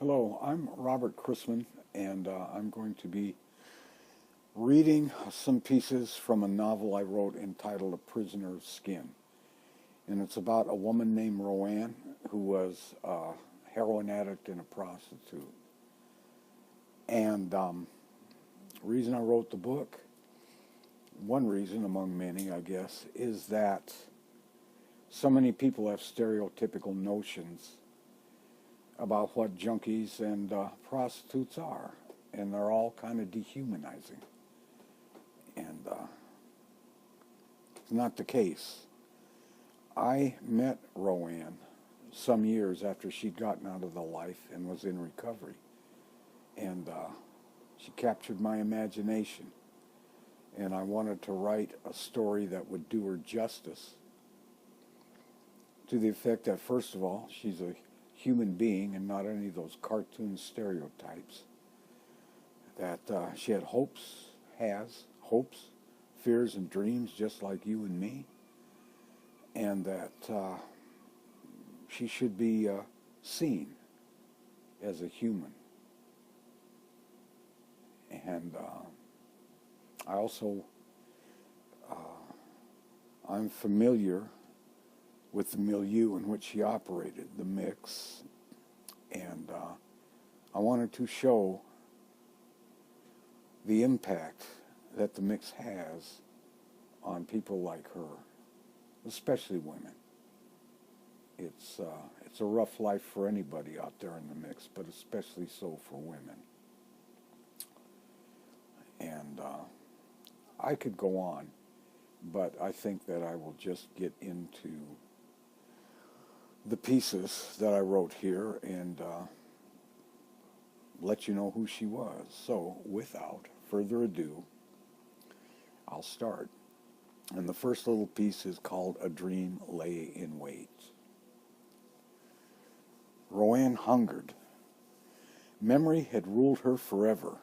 Hello, I'm Robert Crisman, and I'm going to be reading some pieces from a novel I wrote entitled A Prisoner's Skin. And it's about a woman named Roanne who was a heroin addict and a prostitute. And the reason I wrote the book, one reason among many, I guess, is that so many people have stereotypical notions about what junkies and prostitutes are, and they're all kind of dehumanizing. And it's not the case. I met Roanne some years after she'd gotten out of the life and was in recovery. And she captured my imagination. And I wanted to write a story that would do her justice, to the effect that, first of all, she's a human being and not any of those cartoon stereotypes. That she had hopes, fears, and dreams just like you and me. And that she should be seen as a human. And I also, I'm familiar with the milieu in which she operated, the mix, and I wanted to show the impact that the mix has on people like her, especially women. It's a rough life for anybody out there in the mix, but especially so for women. And I could go on, but I think that I will just get into the pieces that I wrote here and let you know who she was. So, without further ado, I'll start. And the first little piece is called A Dream Lay in Wait. Roanne hungered. Memory had ruled her forever.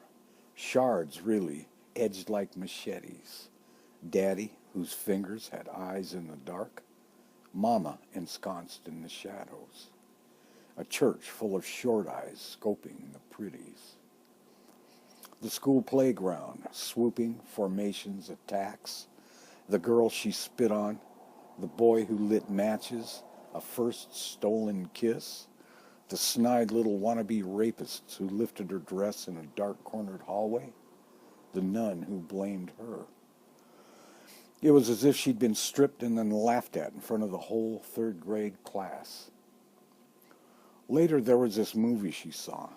Shards, really, edged like machetes. Daddy, whose fingers had eyes in the dark. Mama, ensconced in the shadows. A church full of short eyes scoping the pretties. The school playground, swooping formations, attacks. The girl she spit on. The boy who lit matches. A first stolen kiss. The snide little wannabe rapists who lifted her dress in a dark-cornered hallway. The nun who blamed her. It was as if she'd been stripped and then laughed at in front of the whole third-grade class. Later, there was this movie she saw.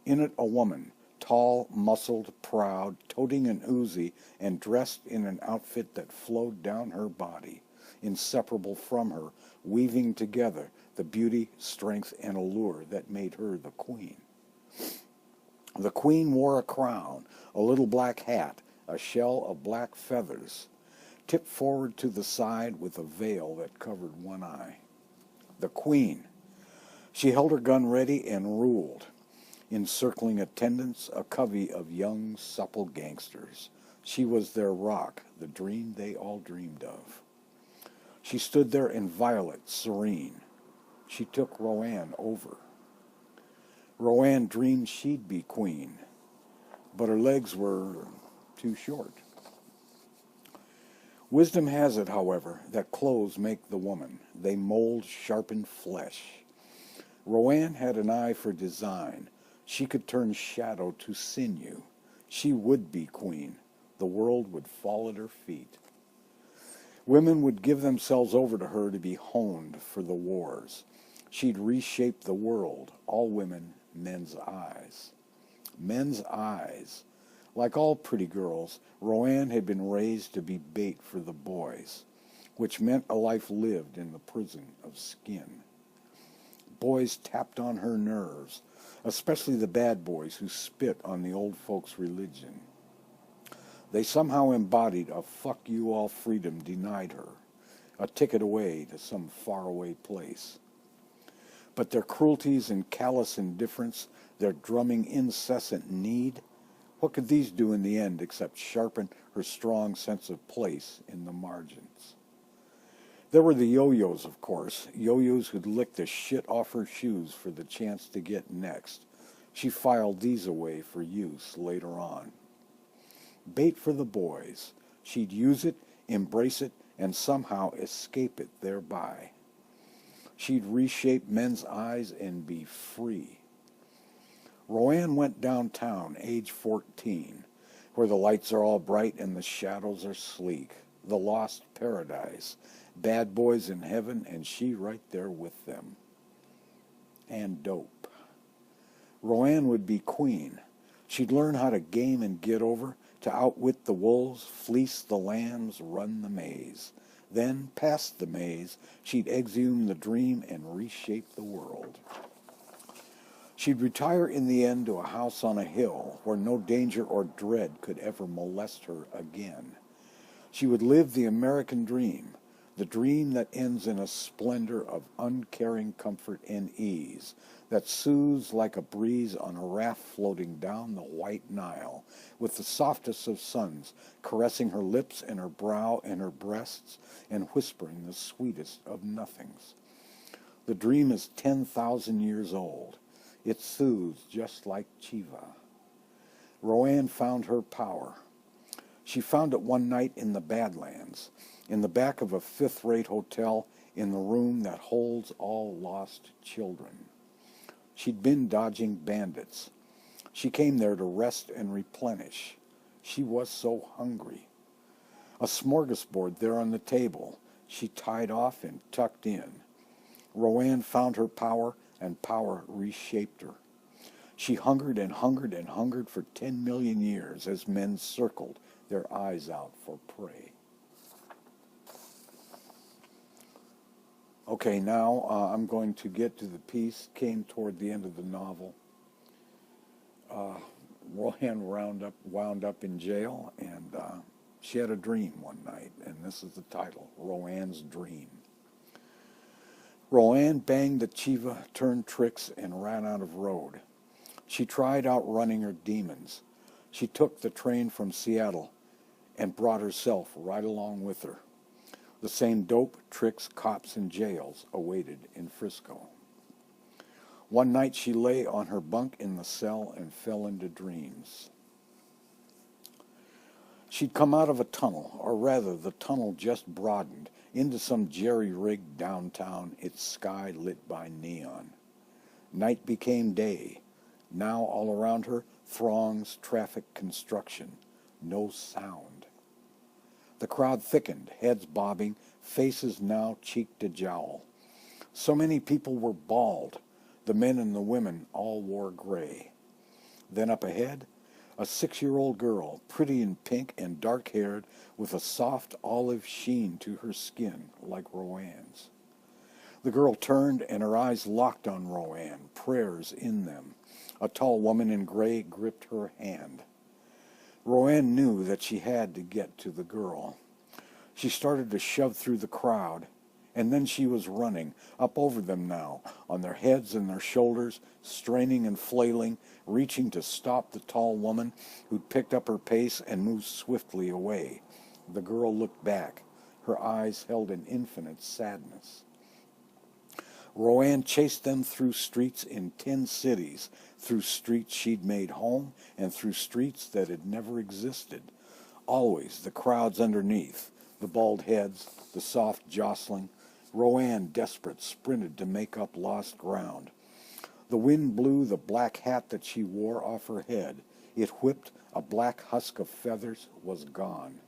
In it, a woman, tall, muscled, proud, toting an Uzi, and dressed in an outfit that flowed down her body, inseparable from her, weaving together the beauty, strength, and allure that made her the queen. The queen wore a crown, a little black hat, a shell of black feathers, tipped forward to the side with a veil that covered one eye. The queen. She held her gun ready and ruled, encircling attendants, a covey of young, supple gangsters. She was their rock, the dream they all dreamed of. She stood there inviolate, serene. She took Roanne over. Roanne dreamed she'd be queen, but her legs were too short. Wisdom has it, however, that clothes make the woman. They mold sharpened flesh. Roanne had an eye for design. She could turn shadow to sinew. She would be queen. The world would fall at her feet. Women would give themselves over to her to be honed for the wars. She'd reshape the world. All women, men's eyes. Men's eyes. Like all pretty girls, Roanne had been raised to be bait for the boys, which meant a life lived in the prison of skin. Boys tapped on her nerves, especially the bad boys who spit on the old folks' religion. They somehow embodied a fuck you all freedom denied her, a ticket away to some faraway place. But their cruelties and callous indifference, their drumming incessant need, what could these do in the end except sharpen her strong sense of place in the margins? There were the yo-yos, of course, yo-yos who'd lick the shit off her shoes for the chance to get next. She filed these away for use later on. Bait for the boys. She'd use it, embrace it, and somehow escape it thereby. She'd reshape men's eyes and be free. Roanne went downtown, age 14, where the lights are all bright and the shadows are sleek. The lost paradise. Bad boys in heaven, and she right there with them. And dope. Roanne would be queen. She'd learn how to game and get over, to outwit the wolves, fleece the lambs, run the maze. Then, past the maze, she'd exhume the dream and reshape the world. She'd retire in the end to a house on a hill where no danger or dread could ever molest her again. She would live the American dream, the dream that ends in a splendor of uncaring comfort and ease, that soothes like a breeze on a raft floating down the white Nile, with the softest of suns caressing her lips and her brow and her breasts and whispering the sweetest of nothings. The dream is 10,000 years old. It soothes just like Chiva. Roanne found her power. She found it one night in the Badlands, in the back of a fifth-rate hotel, in the room that holds all lost children. She'd been dodging bandits. She came there to rest and replenish. She was so hungry. A smorgasbord there on the table. She tied off and tucked in. Roanne found her power, and power reshaped her. She hungered and hungered and hungered for 10 million years as men circled, their eyes out for prey. Okay, now I'm going to get to the piece. Came toward the end of the novel. Roanne wound up in jail, and she had a dream one night, and this is the title, Roanne's Dream. Roanne banged the Chiva, turned tricks, and ran out of road. She tried outrunning her demons. She took the train from Seattle and brought herself right along with her. The same dope, tricks, cops, and jails awaited in Frisco. One night she lay on her bunk in the cell and fell into dreams. She'd come out of a tunnel, or rather the tunnel just broadened, into some jerry-rigged downtown, its sky lit by neon. Night became day. Now all around her, throngs, traffic, construction. No sound. The crowd thickened, heads bobbing, faces now cheek to jowl. So many people were bald. The men and the women all wore gray. Then up ahead, a 6-year-old girl, pretty in pink and dark-haired, with a soft olive sheen to her skin like Roanne's. The girl turned, and her eyes locked on Roanne, prayers in them. A tall woman in gray gripped her hand. Roanne knew that she had to get to the girl. She started to shove through the crowd, and then she was running, up over them now, on their heads and their shoulders, straining and flailing, reaching to stop the tall woman who'd picked up her pace and moved swiftly away. The girl looked back. Her eyes held an infinite sadness. Roanne chased them through streets in 10 cities, through streets she'd made home, and through streets that had never existed. Always the crowds underneath, the bald heads, the soft jostling. Roanne, desperate, sprinted to make up lost ground. The wind blew the black hat that she wore off her head. It whipped, a black husk of feathers was gone.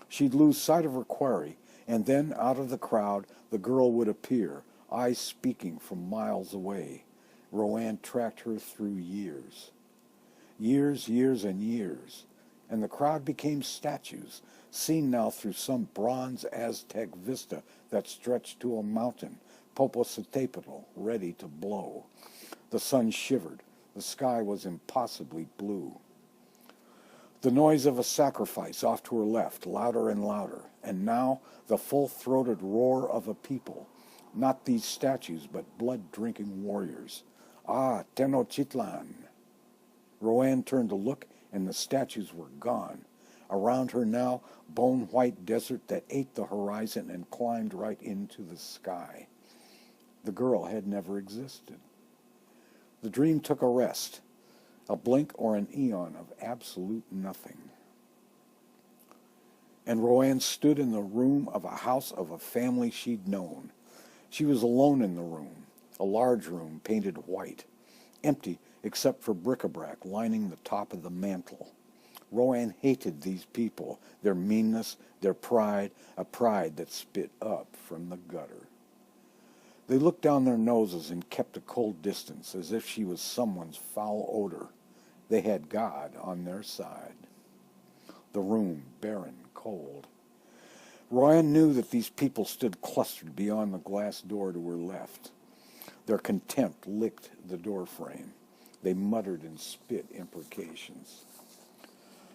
She'd lose sight of her quarry, and then out of the crowd the girl would appear, eyes speaking from miles away. Roanne tracked her through years. Years, years, and years. And the crowd became statues, seen now through some bronze Aztec vista that stretched to a mountain, Popocatépetl, ready to blow. The sun shivered. The sky was impossibly blue. The noise of a sacrifice off to her left, louder and louder, and now the full-throated roar of a people. Not these statues, but blood-drinking warriors. Ah, Tenochtitlan! Roanne turned to look, and the statues were gone. Around her now, bone-white desert that ate the horizon and climbed right into the sky. The girl had never existed. The dream took a rest, a blink or an eon of absolute nothing. And Roanne stood in the room of a house of a family she'd known. She was alone in the room, a large room painted white, empty except for bric-a-brac lining the top of the mantel. Roanne hated these people, their meanness, their pride, a pride that spit up from the gutter. They looked down their noses and kept a cold distance, as if she was someone's foul odor. They had God on their side. The room barren, cold. Roanne knew that these people stood clustered beyond the glass door to her left. Their contempt licked the doorframe. They muttered and spit imprecations.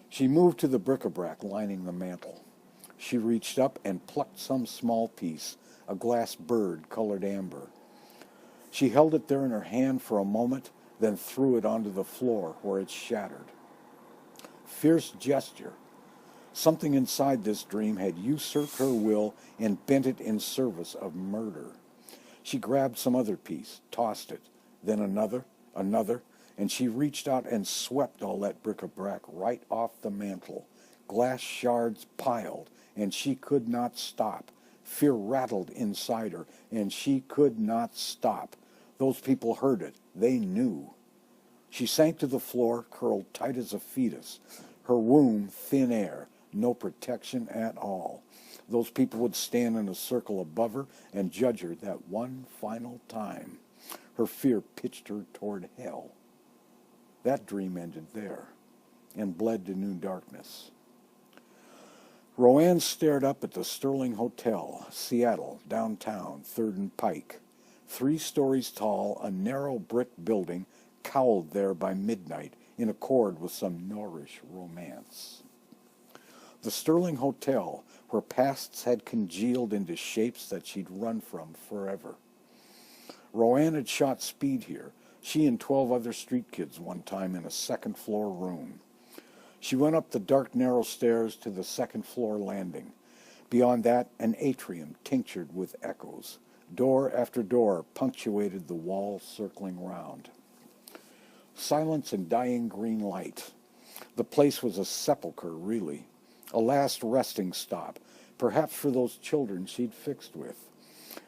She moved to the bric-a-brac lining the mantel. She reached up and plucked some small piece, a glass bird colored amber. She held it there in her hand for a moment, then threw it onto the floor where it shattered. Fierce gesture. Something inside this dream had usurped her will and bent it in service of murder. She grabbed some other piece, tossed it, then another, and she reached out and swept all that bric-a-brac right off the mantel. Glass shards piled, and she could not stop. Fear rattled inside her, and she could not stop. Those people heard it. They knew. She sank to the floor, curled tight as a fetus. Her womb, thin air, no protection at all. Those people would stand in a circle above her and judge her that one final time. Her fear pitched her toward hell. That dream ended there and bled to new darkness. Roanne stared up at the Sterling Hotel, Seattle, downtown, 3rd and Pike. 3 stories tall, a narrow brick building, cowled there by midnight, in accord with some Norrish romance. The Sterling Hotel, where pasts had congealed into shapes that she'd run from forever. Roanne had shot speed here, she and 12 other street kids one time in a second-floor room. She went up the dark, narrow stairs to the second-floor landing. Beyond that, an atrium tinctured with echoes. Door after door punctuated the wall circling round. Silence and dying green light. The place was a sepulchre, really. A last resting stop, perhaps for those children she'd fixed with.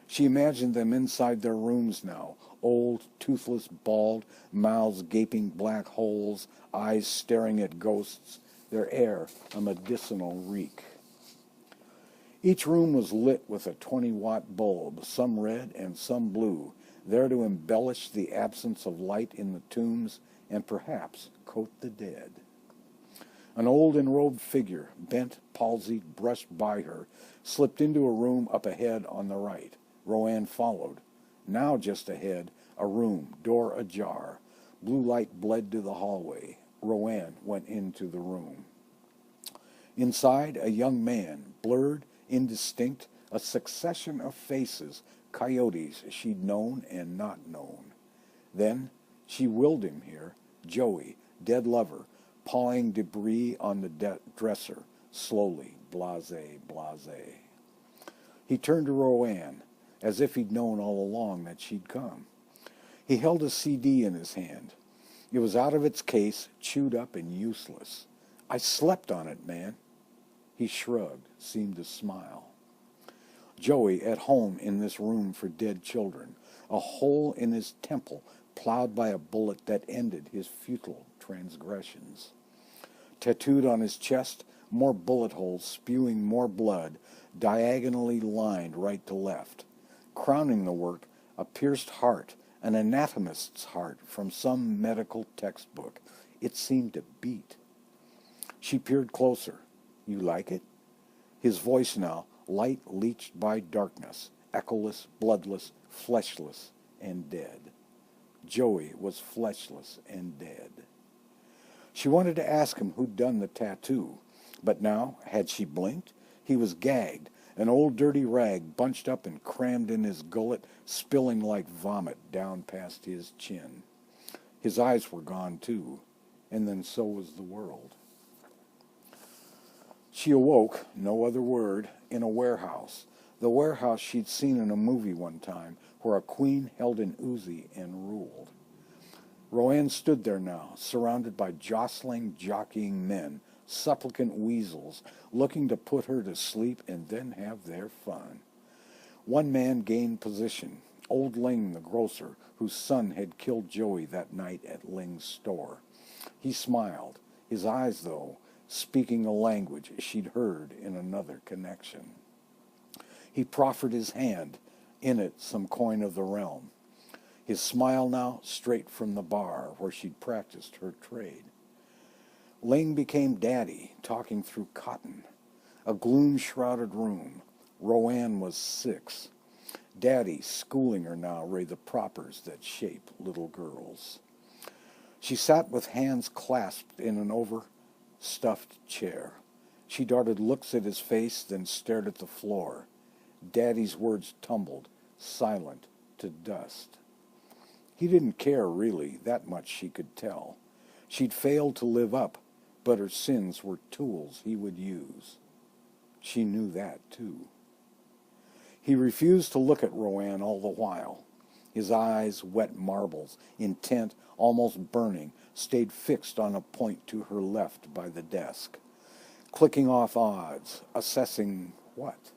She imagined them inside their rooms now, old, toothless, bald, mouths gaping black holes, eyes staring at ghosts, their air a medicinal reek. Each room was lit with a 20-watt bulb, some red and some blue, there to embellish the absence of light in the tombs and perhaps coat the dead. An old enrobed figure, bent, palsied, brushed by her, slipped into a room up ahead on the right. Roanne followed. Now just ahead, a room, door ajar. Blue light bled to the hallway. Roanne went into the room. Inside, a young man, blurred, indistinct, a succession of faces, coyotes she'd known and not known. Then she willed him here, Joey, dead lover, pawing debris on the dresser, slowly, blasé, blasé. He turned to Roanne, as if he'd known all along that she'd come. He held a CD in his hand. It was out of its case, chewed up and useless. I slept on it, man. He shrugged, seemed to smile. Joey at home in this room for dead children, a hole in his temple plowed by a bullet that ended his futile transgressions. Tattooed on his chest, more bullet holes spewing more blood, diagonally lined right to left. Crowning the work, a pierced heart, an anatomist's heart from some medical textbook. It seemed to beat. She peered closer. You like it? His voice now, light leached by darkness, echoless, bloodless, fleshless, and dead. Joey was fleshless and dead. She wanted to ask him who'd done the tattoo, but now, had she blinked? He was gagged, an old dirty rag bunched up and crammed in his gullet, spilling like vomit down past his chin. His eyes were gone, too, and then so was the world. She awoke, no other word, in a warehouse. The warehouse she'd seen in a movie one time, where a queen held an Uzi and ruled. Roanne stood there now, surrounded by jostling, jockeying men, supplicant weasels, looking to put her to sleep and then have their fun. One man gained position, old Ling the grocer, whose son had killed Joey that night at Ling's store. He smiled, his eyes, though, speaking a language she'd heard in another connection. He proffered his hand, in it some coin of the realm. His smile now straight from the bar where she'd practiced her trade. Ling became Daddy, talking through cotton. A gloom-shrouded room. Roanne was 6. Daddy schooling her now lay the propers that shape little girls. She sat with hands clasped in an overstuffed chair. She darted looks at his face, then stared at the floor. Daddy's words tumbled, silent, to dust. He didn't care, really, that much she could tell. She'd failed to live up, but her sins were tools he would use. She knew that, too. He refused to look at Roanne all the while. His eyes, wet marbles, intent, almost burning, stayed fixed on a point to her left by the desk. Clicking off odds, assessing what?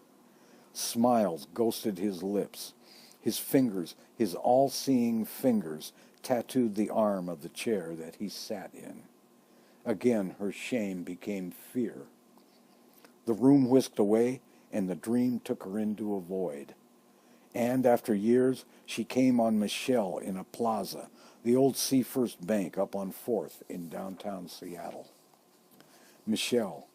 Smiles ghosted his lips. His fingers, his all-seeing fingers, tattooed the arm of the chair that he sat in. Again her shame became fear. The room whisked away, and the dream took her into a void. And after years, she came on Michelle in a plaza, the old Seafirst Bank up on 4th in downtown Seattle. Michelle,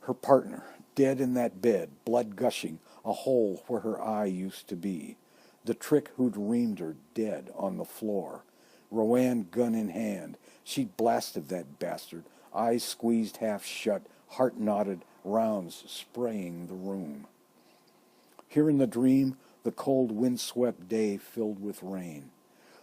her partner, dead in that bed, blood gushing, a hole where her eye used to be. The trick who'd reamed her dead on the floor. Roanne, gun in hand. She'd blasted that bastard, eyes squeezed half shut, heart knotted, rounds spraying the room. Here in the dream, the cold wind-swept day filled with rain.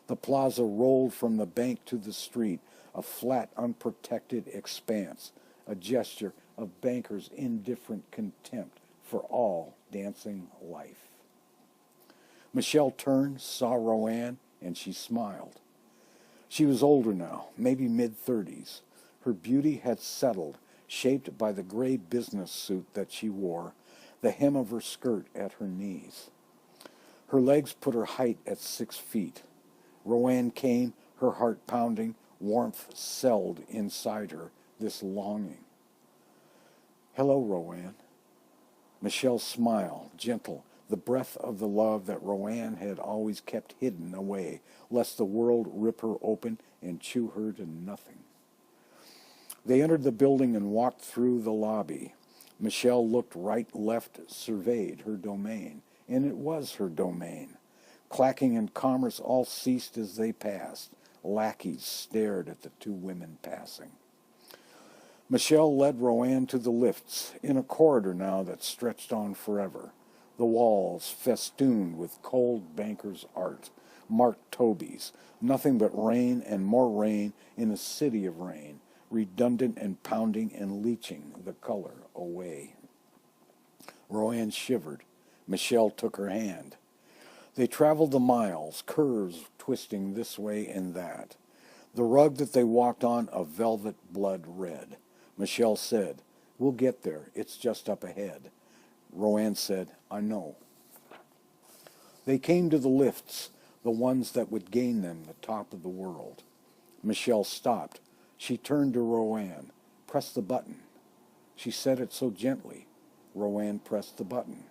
The plaza rolled from the bank to the street, a flat, unprotected expanse, a gesture of bankers' indifferent contempt for all dancing life. Michelle turned, saw Roanne, and she smiled. She was older now, maybe mid-30s. Her beauty had settled, shaped by the gray business suit that she wore, the hem of her skirt at her knees. Her legs put her height at 6 feet. Roanne came, her heart pounding, warmth celled inside her, this longing. "Hello, Roanne." Michelle's smile, gentle, the breath of the love that Roanne had always kept hidden away, lest the world rip her open and chew her to nothing. They entered the building and walked through the lobby. Michelle looked right, left, surveyed her domain, and it was her domain. Clacking and commerce all ceased as they passed. Lackeys stared at the 2 women passing. Michelle led Roanne to the lifts, in a corridor now that stretched on forever. The walls festooned with cold banker's art, marked Toby's, nothing but rain and more rain in a city of rain, redundant and pounding and leaching the color away. Roanne shivered. Michelle took her hand. They traveled the miles, curves twisting this way and that. The rug that they walked on a velvet blood red. Michelle said, "We'll get there. It's just up ahead." Roanne said, "I know." They came to the lifts, the ones that would gain them the top of the world. Michelle stopped. She turned to Roanne. "Press the button." She said it so gently. Roanne pressed the button.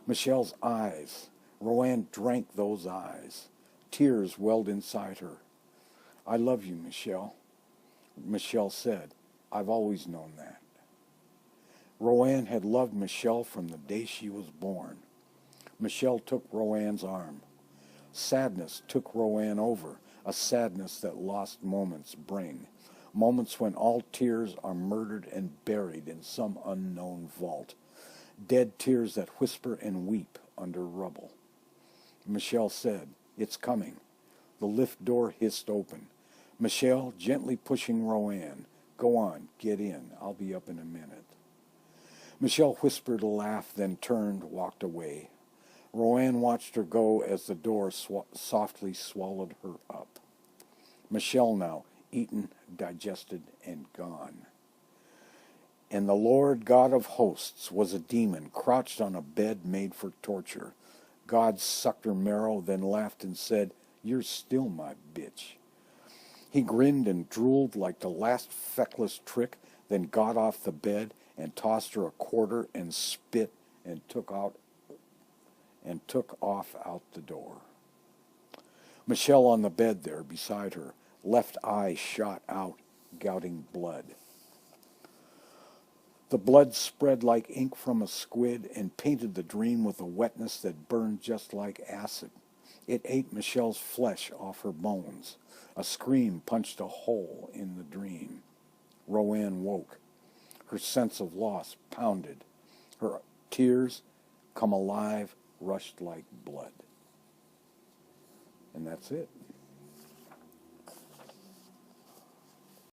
Michelle's eyes. Roanne drank those eyes. Tears welled inside her. "I love you, Michelle." Michelle said, "I've always known that." Roanne had loved Michelle from the day she was born. Michelle took Roanne's arm. Sadness took Roanne over, a sadness that lost moments bring, moments when all tears are murdered and buried in some unknown vault, dead tears that whisper and weep under rubble. Michelle said, "It's coming." The lift door hissed open. Michelle gently pushing Roanne, "Go on, get in. I'll be up in a minute." Michelle whispered a laugh, then turned, walked away. Roanne watched her go as the door softly swallowed her up. Michelle now, eaten, digested, and gone. And the Lord God of hosts was a demon, crouched on a bed made for torture. God sucked her marrow, then laughed and said, "You're still my bitch." He grinned and drooled like the last feckless trick, then got off the bed and tossed her a quarter and spit and took off out the door. Michelle on the bed there beside her, left eye shot out, gouting blood. The blood spread like ink from a squid and painted the dream with a wetness that burned just like acid. It ate Michelle's flesh off her bones. A scream punched a hole in the dream. Roanne woke. Her sense of loss pounded. Her tears, come alive, rushed like blood. And that's it.